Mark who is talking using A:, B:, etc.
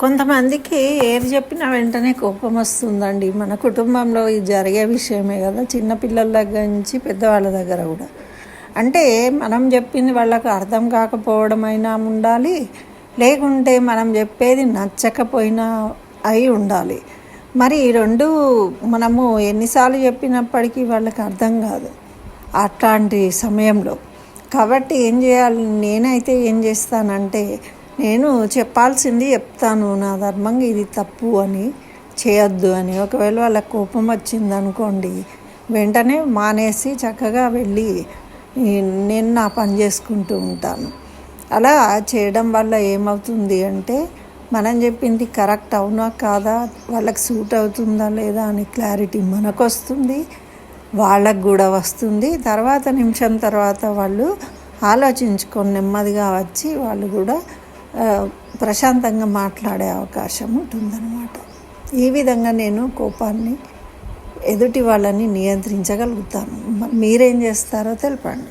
A: కొంతమందికి ఏది చెప్పినా వెంటనే కోపం వస్తుందండి. మన కుటుంబంలో ఇది జరిగే విషయమే కదా, చిన్నపిల్లల దగ్గర నుంచి పెద్దవాళ్ళ దగ్గర కూడా. అంటే మనం చెప్పింది వాళ్ళకు అర్థం కాకపోవడమైనా ఉండాలి, లేకుంటే మనం చెప్పేది నచ్చకపోయినా అయి ఉండాలి. మరి ఈ రెండు మనము ఎన్నిసార్లు చెప్పినప్పటికీ వాళ్ళకి అర్థం కాదు అట్లాంటి సమయంలో. కాబట్టి ఏం చేయాలి, నేనైతే ఏం చేస్తానంటే, నేను చెప్పాల్సింది చెప్తాను, నా ధర్మంగా ఇది తప్పు అని, చేయొద్దు అని. ఒకవేళ వాళ్ళకి కోపం వచ్చిందనుకోండి, వెంటనే మానేసి చక్కగా వెళ్ళి నేను నా పని చేసుకుంటూ ఉంటాను. అలా చేయడం వల్ల ఏమవుతుంది అంటే, మనం చెప్పింది కరెక్ట్ అవునా కాదా, వాళ్ళకి సూట్ అవుతుందా లేదా అని క్లారిటీ మనకు వస్తుంది, వాళ్ళకు కూడా వస్తుంది. నిమిషం తర్వాత వాళ్ళు ఆలోచించుకొని నెమ్మదిగా వచ్చి వాళ్ళు కూడా ప్రశాంతంగా మాట్లాడే అవకాశం ఉంటుందన్నమాట. ఈ విధంగా నేను కోపాన్ని, ఎదుటి వాళ్ళని నియంత్రించగలుగుతాను. మీరేం చేస్తారో తెలపండి.